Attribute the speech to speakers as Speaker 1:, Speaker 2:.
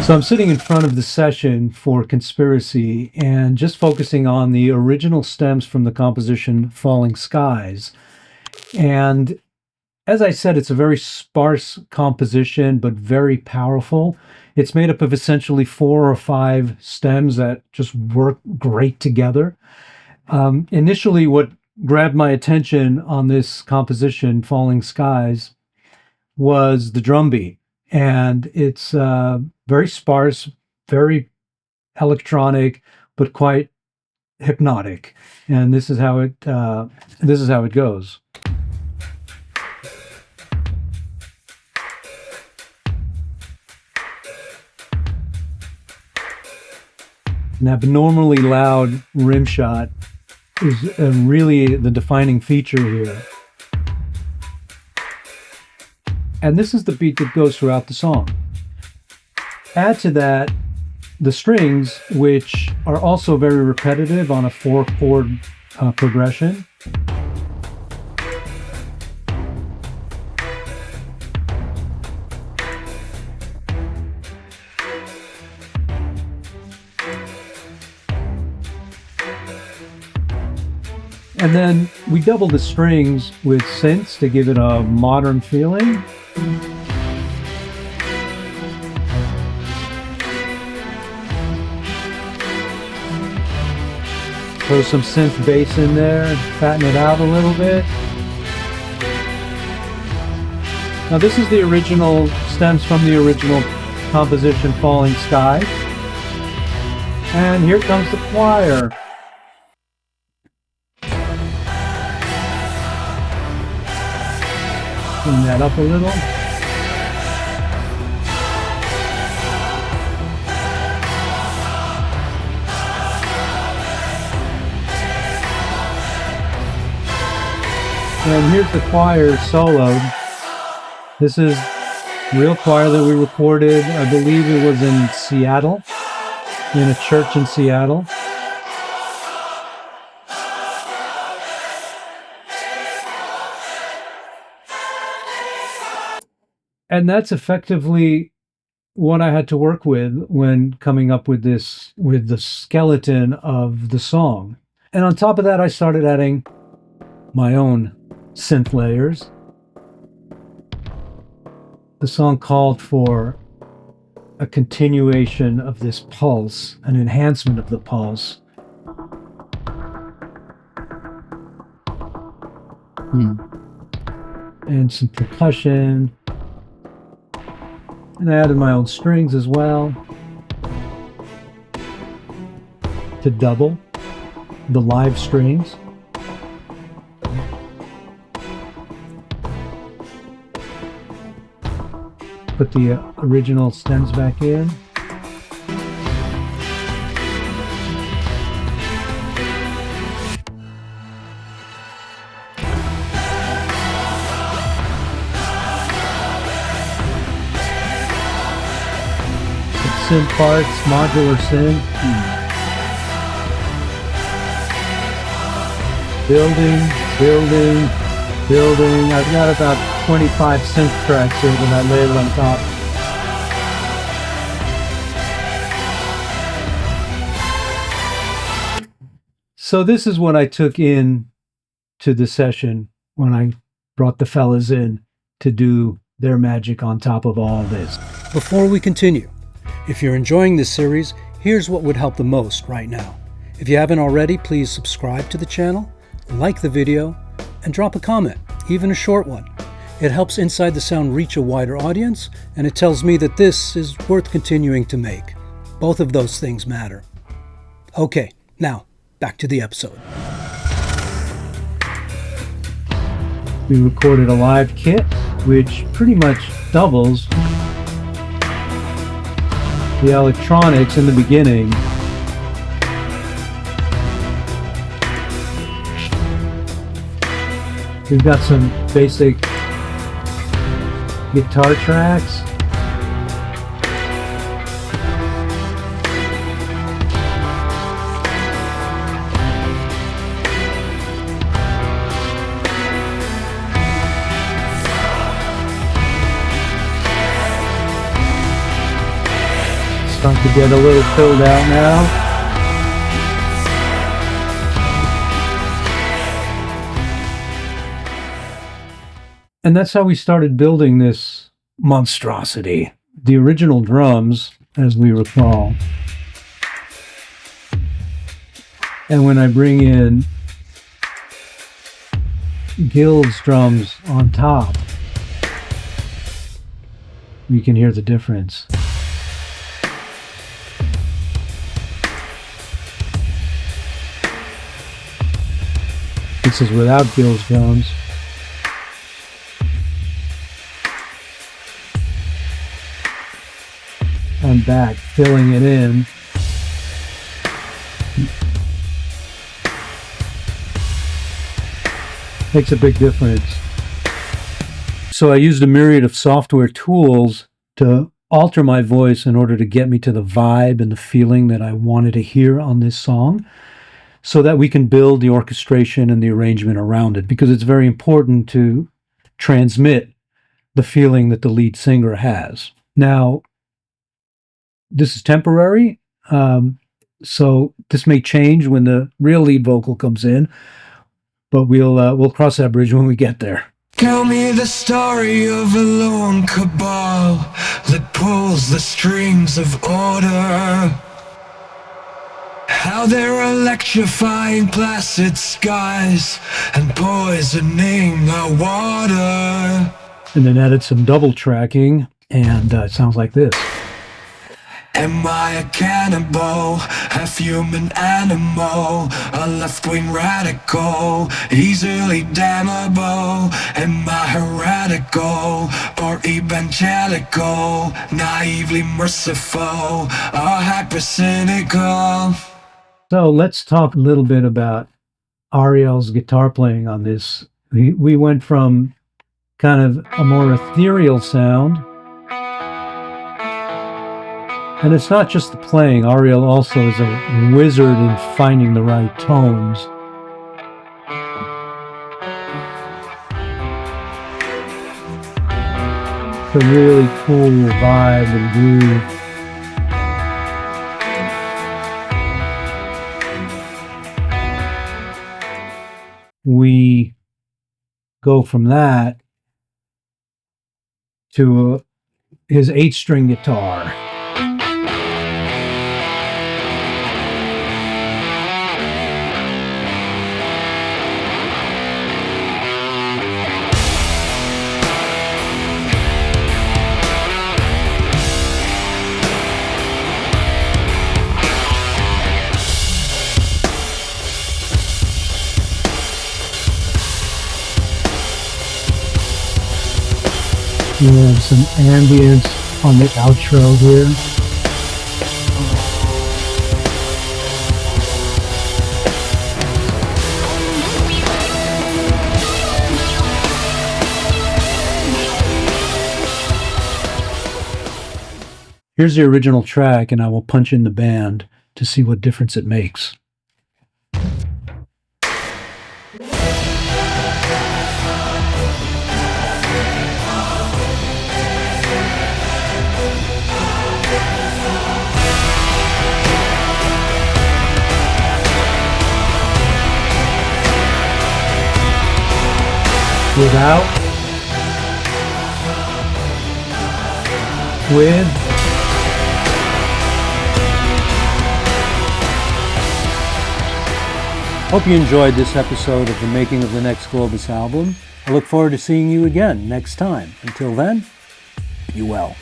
Speaker 1: So I'm sitting in front of the session for Conspiracy and just focusing on the original stems from the composition Falling Skies. And as I said, it's a very sparse composition, but very powerful. It's made up of essentially 4 or 5 stems that just work great together. Initially, what grabbed my attention on this composition, Falling Skies, was the drum beat. And it's very sparse, very electronic, but quite hypnotic. And this is how it goes. An abnormally loud rim shot is really the defining feature here. And this is the beat that goes throughout the song. Add to that the strings, which are also very repetitive on a 4-chord progression. And then we double the strings with synths to give it a modern feeling. Throw some synth bass in there, fatten it out a little bit. Now this is the original, stems from the original composition Falling Skies. And here comes the choir. Clean that up a little. And here's the choir soloed. This is real choir that we recorded, I believe it was in Seattle, in a church in Seattle. And that's effectively what I had to work with when coming up with this, with the skeleton of the song. And on top of that, I started adding my own synth layers. The song called for a continuation of this pulse, an enhancement of the pulse. And some percussion. And I added my own strings as well to double the live strings. Put the original stems back in. Synth parts, modular synth. Building. I've got about 25 synth tracks here that I layered on top. So this is what I took in to the session when I brought the fellas in to do their magic on top of all this.
Speaker 2: Before we continue, if you're enjoying this series, here's what would help the most right now. If you haven't already, please subscribe to the channel, like the video, and drop a comment, even a short one. It helps Inside the Sound reach a wider audience, and it tells me that this is worth continuing to make. Both of those things matter. Okay, now, back to the episode.
Speaker 1: We recorded a live kit, which pretty much doubles the electronics in the beginning. We've got some basic guitar tracks. Starting to get a little filled out now. And that's how we started building this monstrosity. The original drums, as we recall. And when I bring in Gil's drums on top, you can hear the difference. This is without Gil's drums. I'm back, filling it in. Makes a big difference. So I used a myriad of software tools to alter my voice in order to get me to the vibe and the feeling that I wanted to hear on this song, so that we can build the orchestration and the arrangement around it, because it's very important to transmit the feeling that the lead singer has. Now, this is temporary, so this may change when the real lead vocal comes in, but we'll cross that bridge when we get there.
Speaker 3: Tell me the story of a lone cabal that pulls the strings of order. How they're electrifying placid skies and poisoning the water.
Speaker 1: And then added some double tracking, and it sounds like this.
Speaker 3: Am I a cannibal, half human animal, a left-wing radical, easily damnable? Am I heretical or evangelical, naively merciful or hyper-cynical?
Speaker 1: So let's talk a little bit about Ariel's guitar playing on this. We went from kind of a more ethereal sound. And it's not just the playing. Ariel also is a wizard in finding the right tones. It's a really cool vibe and groove. We go from that to his 8-string guitar. We have some ambience on the outro here. Here's the original track, and I will punch in the band to see what difference it makes. Without, with, hope you enjoyed this episode of the making of the next Globus album. I look forward to seeing you again next time. Until then, be well.